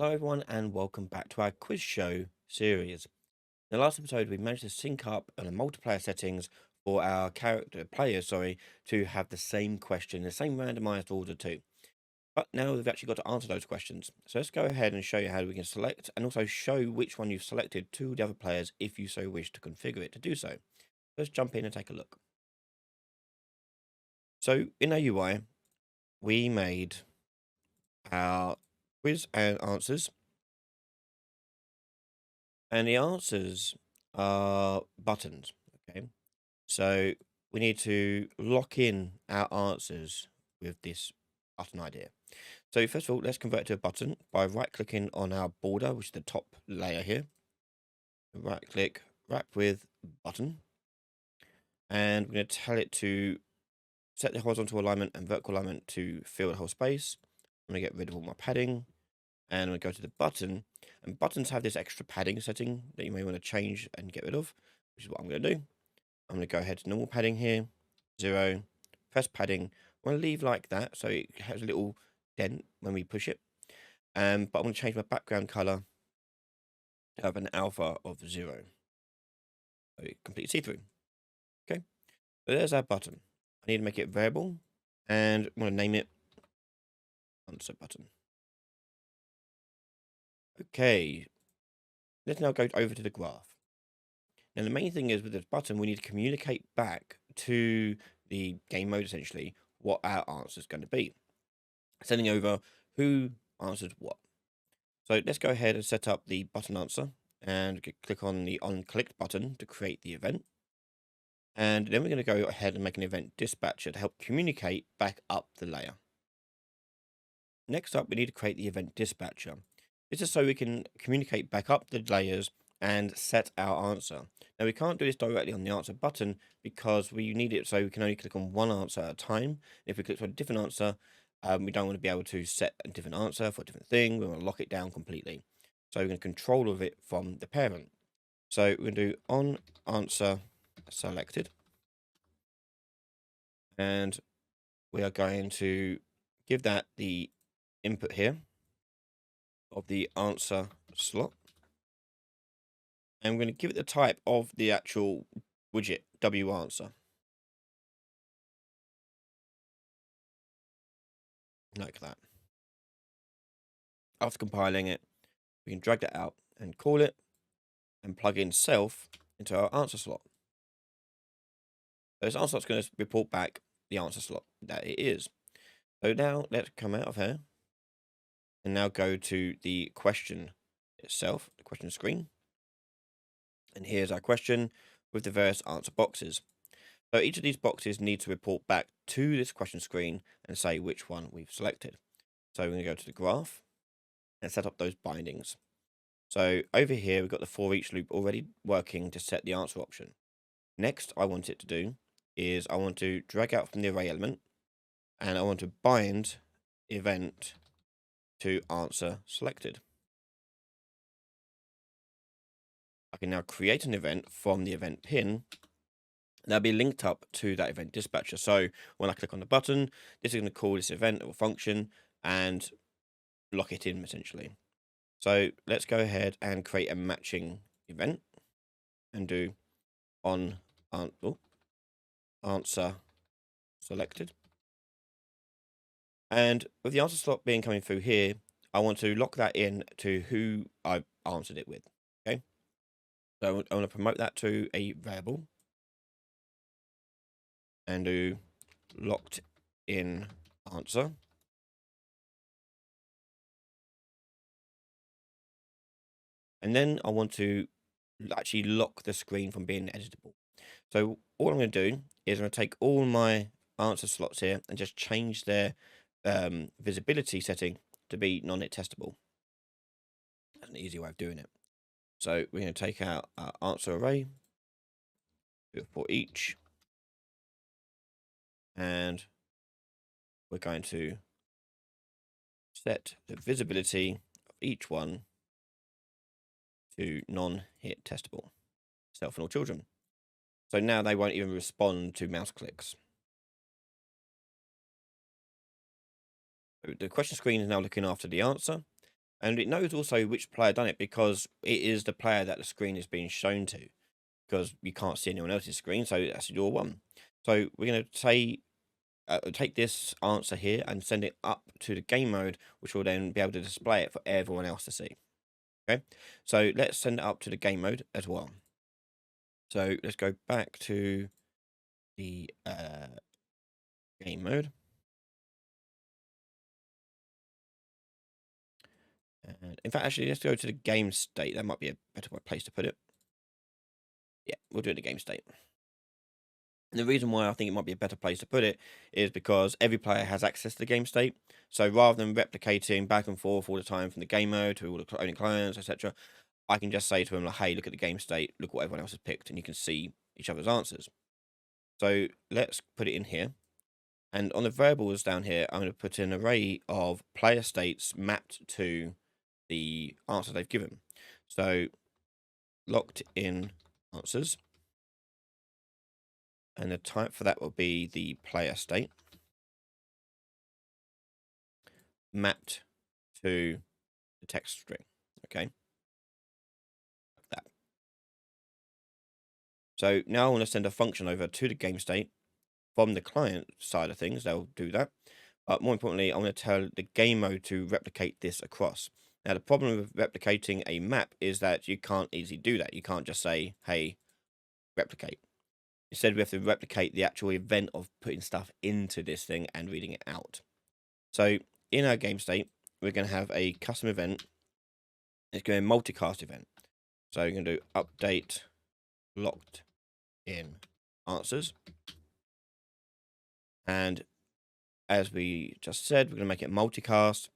Hello, everyone, and welcome back to our quiz show series. In the last episode, we managed to sync up on the multiplayer settings for our players, to have the same question, the same randomized order too. But now we've actually got to answer those questions. So let's go ahead and show you how we can select and also show which one you've selected to the other players if you so wish to configure it to do so. Let's jump in and take a look. So in our UI, we made our quiz and answers. And the answers are buttons. Okay. So we need to lock in our answers with this button idea. So first of all, let's convert it to a button by right clicking on our border, which is the top layer here. Right click, wrap with button. And we're going to tell it to set the horizontal alignment and vertical alignment to fill the whole space. I'm going to get rid of all my padding. And I'm going to go to the button. And buttons have this extra padding setting that you may want to change and get rid of, which is what I'm going to do. I'm going to go ahead to normal padding here, 0, press padding. I'm going to leave like that so it has a little dent when we push it. But I'm going to change my background color to have an alpha of 0. So complete see-through. Okay, so there's our button. I need to make it variable, and I'm going to name it answer button. Okay, let's now go over to the graph. Now, the main thing is with this button, we need to communicate back to the game mode, essentially, what our answer is going to be. Sending over who answered what. So let's go ahead and set up the button answer and click on the on-clicked button to create the event. And then we're going to go ahead and make an event dispatcher to help communicate back up the layer. Next up, we need to create the event dispatcher. This is so we can communicate back up the layers and set our answer. Now, we can't do this directly on the answer button because we need it so we can only click on one answer at a time. If we click on a different answer, we don't want to be able to set a different answer for a different thing. We want to lock it down completely. So we're going to control of it from the parent. So we're going to do on answer selected. And we are going to give that the input here of the answer slot. And I'm going to give it the type of the actual widget, W answer. Like that. After compiling it, we can drag that out and call it and plug in self into our answer slot. So this answer slot's going to report back the answer slot that it is. So now let's come out of here and now go to the question itself, the question screen. And here's our question with the various answer boxes. So each of these boxes need to report back to this question screen and say which one we've selected. So we're going to go to the graph and set up those bindings. So over here, we've got the for each loop already working to set the answer option. Next, I want it to do is I want to drag out from the array element and I want to bind event to answer selected. I can now create an event from the event pin. That'll be linked up to that event dispatcher. So when I click on the button, this is going to call this event or function and lock it in essentially. So let's go ahead and create a matching event and do on answer selected. And with the answer slot being coming through here, I want to lock that in to who I answered it with. Okay. So I want to promote that to a variable and do locked in answer. And then I want to actually lock the screen from being editable. So all I'm going to do is I'm going to take all my answer slots here and just change their visibility setting to be non-hit testable. That's an easy way of doing it. So we're going to take out our answer array for each, and we're going to set the visibility of each one to non-hit testable, self and all children. So now they won't even respond to mouse clicks. So the question screen is now looking after the answer. And it knows also which player done it because it is the player that the screen is being shown to, because you can't see anyone else's screen, so that's your one. So we're going to say take this answer here and send it up to the game mode, which will then be able to display it for everyone else to see. Okay, so let's send it up to the game mode as well. So let's go back to the game mode. And in fact, actually, let's go to the game state. That might be a better place to put it. Yeah, we'll do it in the game state. And the reason why I think it might be a better place to put it is because every player has access to the game state. So rather than replicating back and forth all the time from the game mode to all the owning clients, etc., I can just say to them, like, hey, look at the game state, look what everyone else has picked, and you can see each other's answers. So let's put it in here. And on the variables down here, I'm going to put an array of player states mapped to the answer they've given. So locked in answers. And the type for that will be the player state mapped to the text string. Okay. That. So now I want to send a function over to the game state from the client side of things. They'll do that. But more importantly, I want to tell the game mode to replicate this across. Now, the problem with replicating a map is that you can't easily do that. You can't just say, hey, replicate. Instead, we have to replicate the actual event of putting stuff into this thing and reading it out. So in our game state, we're going to have a custom event. It's going to be a multicast event. So you're going to do update locked in answers. And as we just said, we're going to make it multicast.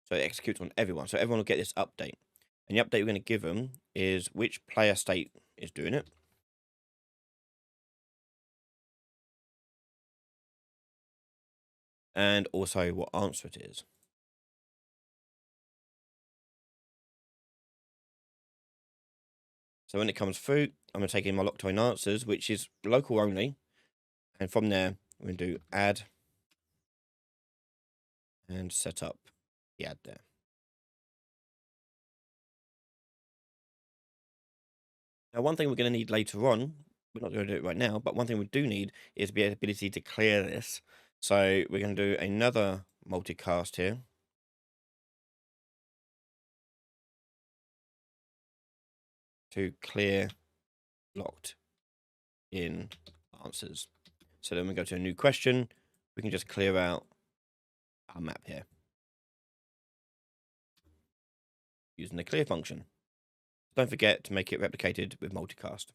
So it executes on everyone. So everyone will get this update. And the update we're going to give them is which player state is doing it. And also what answer it is. So when it comes through, I'm going to take in my locked in answers, which is local only. And from there, we're going to do add and set up the add there. Now, one thing we're going to need later on, we're not going to do it right now, but one thing we do need is the ability to clear this. So we're going to do another multicast here. To clear locked in answers. So then we go to a new question. We can just clear out our map here using the clear function. Don't forget to make it replicated with multicast.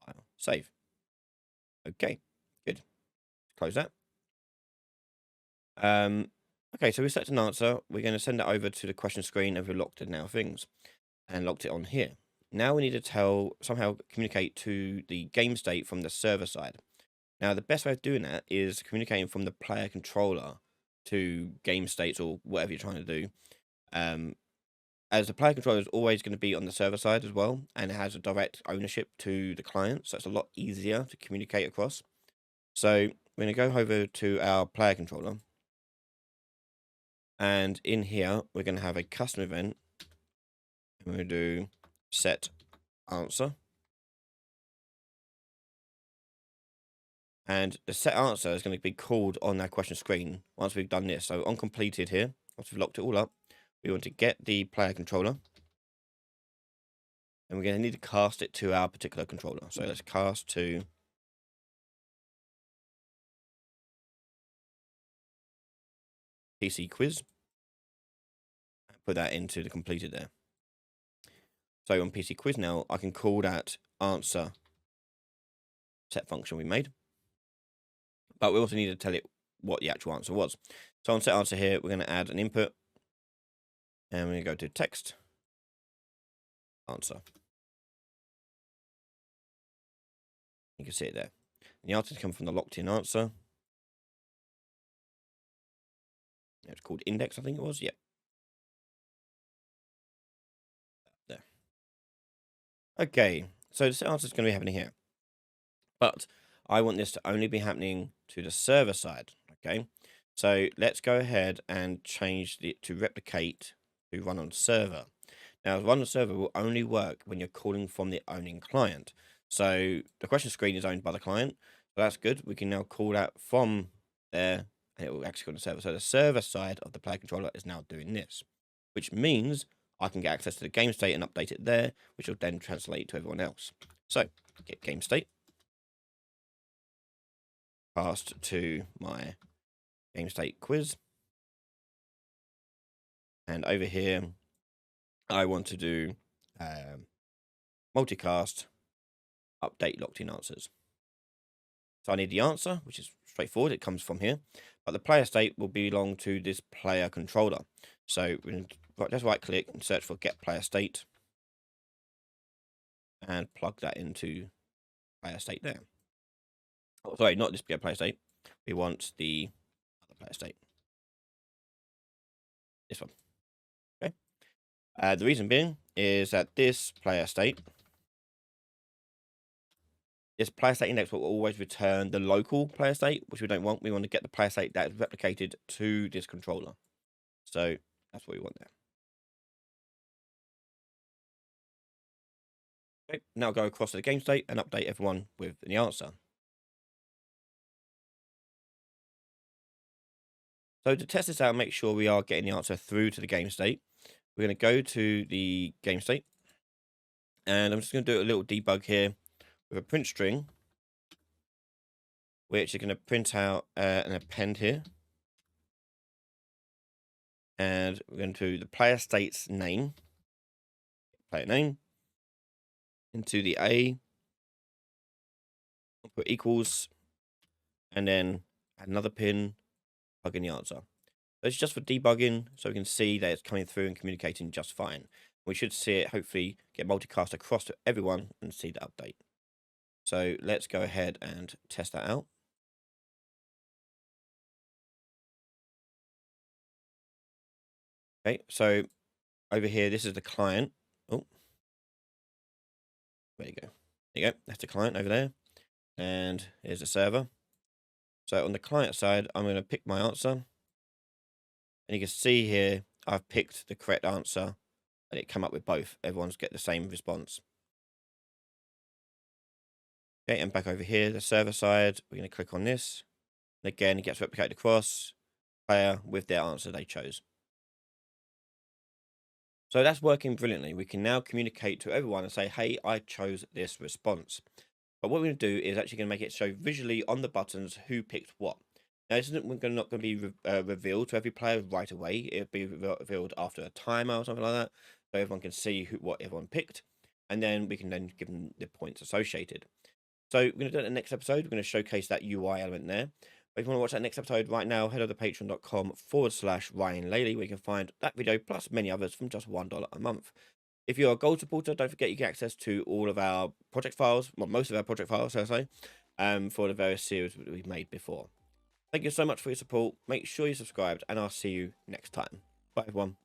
File, save. Okay, good. Close that. Okay, so we set an answer. We're going to send it over to the question screen and we've locked in now things and locked it on here. Now we need to somehow communicate to the game state from the server side. Now, the best way of doing that is communicating from the player controller to game states or whatever you're trying to do. As the player controller is always going to be on the server side as well, and it has a direct ownership to the client, so it's a lot easier to communicate across. So we're going to go over to our player controller, and in here we're going to have a custom event. And we're going to do set answer. And the set answer is going to be called on our question screen once we've done this. So on completed here, once we've locked it all up, we want to get the player controller. And we're going to need to cast it to our particular controller. So let's cast to PC quiz. Put that into the completed there. So on PC quiz now, I can call that answer set function we made. But we also need to tell it what the actual answer was. So on set answer here, we're going to add an input. And we're going to go to text answer. You can see it there. And the answer comes from the locked in answer. It's called index, I think it was. Yep. There. Okay. So the set answer is going to be happening here. But I want this to only be happening to the server side. Okay. So let's go ahead and change it to replicate to run on server. Now, run on server will only work when you're calling from the owning client. So the question screen is owned by the client. So that's good. We can now call that from there and it will actually go on the server. So the server side of the player controller is now doing this, which means I can get access to the game state and update it there, which will then translate to everyone else. So get game state passed to my game state quiz. And over here, I want to do multicast update locked in answers. So I need the answer, which is straightforward. It comes from here. But the player state will belong to this player controller. So we're going to just right click and search for get player state. And plug that into player state there. Oh, sorry, not this get player state. We want the other player state. This one. Okay. The reason being is that this player state index will always return the local player state, which we don't want. We want to get the player state that is replicated to this controller. So that's what we want there. Okay, now go across to the game state and update everyone with the answer. So to test this out and make sure we are getting the answer through to the game state, we're going to go to the game state. And I'm just going to do a little debug here with a print string, which is going to print out an append here. And we're going to do the player state's name, player name, into the A, put equals, and then add another pin, plug in the answer. So it's just for debugging, so we can see that it's coming through and communicating just fine. We should see it hopefully get multicast across to everyone and see the update. So let's go ahead and test that out. Okay, so over here, this is the client. Oh, there you go. There you go. That's the client over there. And here's the server. So on the client side, I'm going to pick my answer. And you can see here, I've picked the correct answer and it come up with both. Everyone's get the same response. Okay, and back over here, the server side, we're going to click on this. And again, it gets replicated across player with their answer they chose. So that's working brilliantly. We can now communicate to everyone and say, hey, I chose this response. But what we're going to do is actually going to make it show visually on the buttons who picked what. Now, this isn't not going to be revealed to every player right away. It'll be revealed after a timer or something like that. So everyone can see what everyone picked. And then we can then give them the points associated. So we're going to do it in the next episode. We're going to showcase that UI element there. But if you want to watch that next episode right now, head over to patreon.com/Ryan Laley, where you can find that video plus many others from just $1 a month. If you're a gold supporter, don't forget you get access to all of our project files, well, most of our project files, so I say, for the various series that we've made before. Thank you so much for your support. Make sure you're subscribed, and I'll see you next time. Bye, everyone.